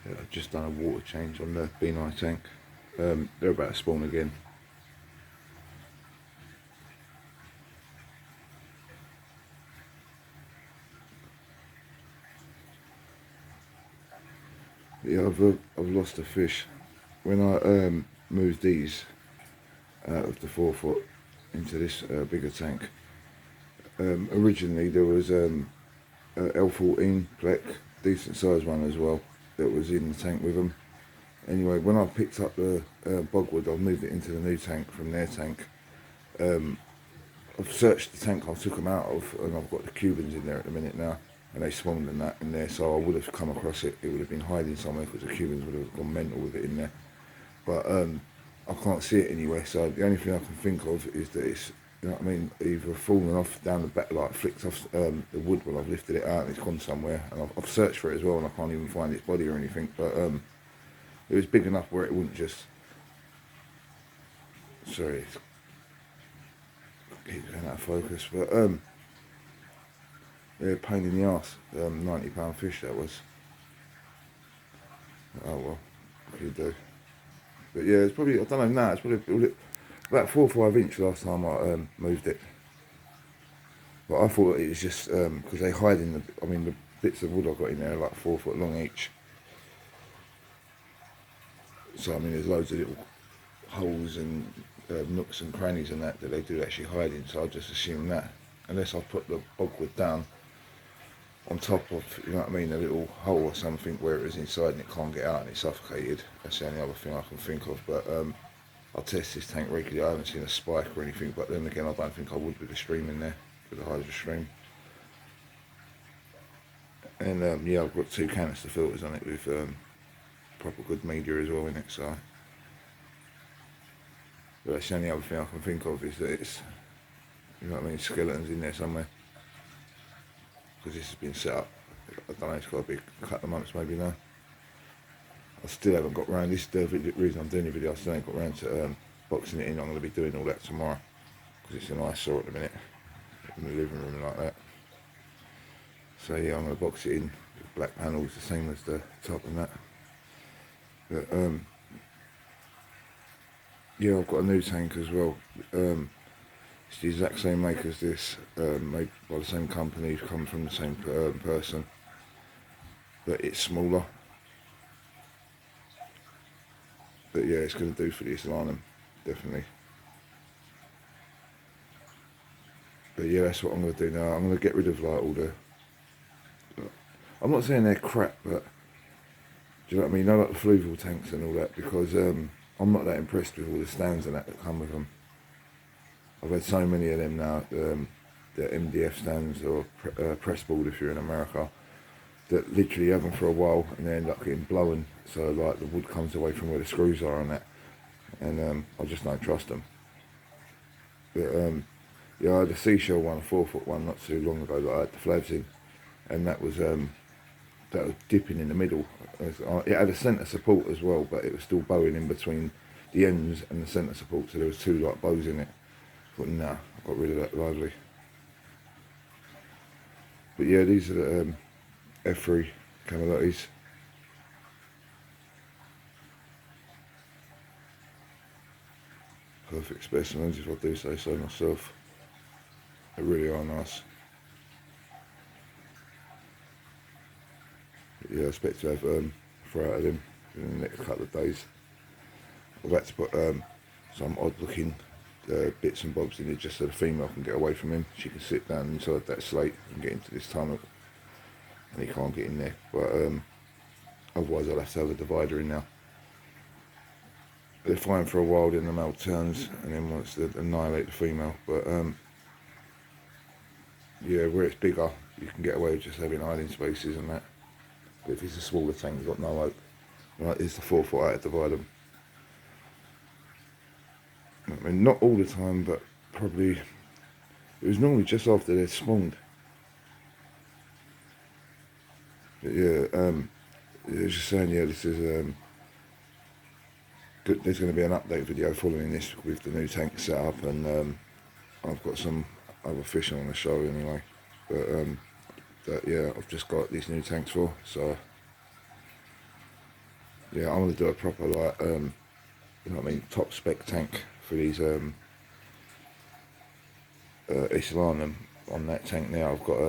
I've just done a water change on the B9 tank. They're about to spawn again. Yeah, I've lost a fish. When I moved these out of the 4 foot into this bigger tank, originally there was a L14 Plec, decent sized one as well, that was in the tank with them. Anyway, when I picked up the bogwood, I've moved it into the new tank from their tank. I've searched the tank I took them out of, and I've got the Cubans in there at the minute now, and they spawned in that in there, so I would have come across it. It would have been hiding somewhere because the Cubans would have gone mental with it in there. But I can't see it anywhere, so the only thing I can think of is that it's, you know what I mean, either fallen off down the back, like flicked off the wood when I've lifted it out and it's gone somewhere. And I've searched for it as well, and I can't even find its body or anything. But it was big enough where it wouldn't just. Sorry, it's keep going out of focus, but yeah, pain in the arse. £90 fish that was. Oh well, what can you do? But yeah, it's probably, I don't know now, it's probably about 4 or 5 inch last time I moved it. But I thought it was just because they hide in the, I mean the bits of wood I got in there are like 4 foot long each. So I mean there's loads of little holes and nooks and crannies and that they do actually hide in, so I just assume that. Unless I put the bogwood down on top of, you know what I mean, a little hole or something where it is inside and it can't get out and it's suffocated. That's the only other thing I can think of. But I'll test this tank regularly. I haven't seen a spike or anything, but then again I don't think I would with the stream in there, with the hydro stream. And yeah, I've got 2 canister filters on it with proper good media as well in it, so. But that's the only other thing I can think of is that it's, you know what I mean, skeletons in there somewhere. Because this has been set up, I don't know, it's got to be a couple of months maybe now. I still haven't got round, this is the reason I'm doing the video, I still haven't got round to boxing it in. I'm going to be doing all that tomorrow. Because it's an eyesore at the minute, in the living room like that. So yeah, I'm going to box it in with black panels, the same as the top and that. But yeah, I've got a new tank as well. It's the exact same make as this, made by the same company, come from the same person, but it's smaller. But yeah, it's going to do for the Islanum, definitely. But yeah, that's what I'm going to do now. I'm going to get rid of like all the, I'm not saying they're crap, but do you know what I mean? I like the fluvial tanks and all that, because I'm not that impressed with all the stands and that come with them. I've had so many of them now, the MDF stands or press board if you're in America, that literally have them for a while and they end up getting blown. So like the wood comes away from where the screws are and that, and I just don't trust them. But yeah, I had a seashell one, a 4 foot one, not too long ago that I had the flaps in, and that was dipping in the middle. It had a centre support as well, but it was still bowing in between the ends and the centre support, so there was 2 like bows in it. But nah, I got rid of that lively. But yeah, these are the F3 Camelotes. Perfect specimens, if I do say so myself. They really are nice. But yeah, I expect to have 4 out of them in the next couple of days. I've had to put some odd looking bits and bobs in it just so the female can get away from him. She can sit down inside that slate and get into this tunnel, and he can't get in there. But otherwise I'll have to have a divider in now. They're fine for a while, then the male turns, and then wants to annihilate the female. But yeah, where it's bigger, you can get away with just having hiding spaces and that. But if it's a smaller tank, you've got no hope. Right, here's the 4 foot out divider. I mean, not all the time, but probably, it was normally just after they'd spawned. But yeah, it was just saying, yeah, this is, there's going to be an update video following this with the new tank set up, and I've got some other fish on the show anyway. But that, yeah, I've just got these new tanks for, so yeah, I'm gonna do a proper like you know what I mean, top spec tank for these Islanum on that tank now. I've got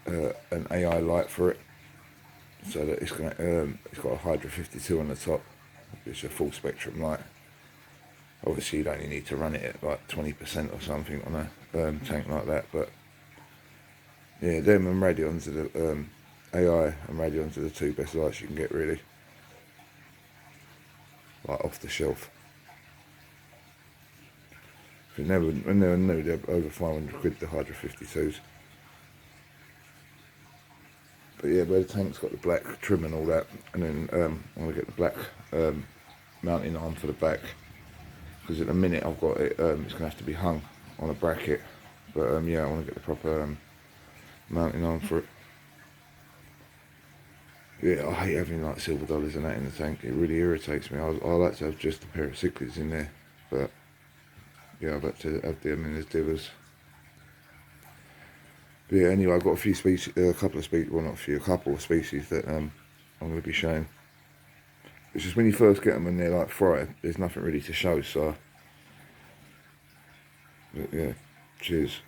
an AI light for it, so that it's got a Hydra 52 on the top. It's a full spectrum light. Obviously, you'd only need to run it at like 20% or something on a tank like that. But yeah, them and Radions are the AI and Radions are the two best lights you can get, really, like off the shelf. I never knew they're over 500 quid, the Hydra 52s. But yeah, where the tank's got the black trim and all that, and then I'm gonna get the black mounting arm for the back, because at the minute I've got it, it's gonna have to be hung on a bracket. But yeah, I want to get the proper mounting arm for it. Yeah, I hate having like silver dollars and that in the tank. It really irritates me. I like to have just a pair of cichlids in there, but yeah, I've had to have them in as divers. But yeah, anyway, I've got a few species, a couple of species, well not a few, a couple of species that I'm going to be showing. It's just when you first get them and they're like fried, there's nothing really to show, so, but yeah, cheers.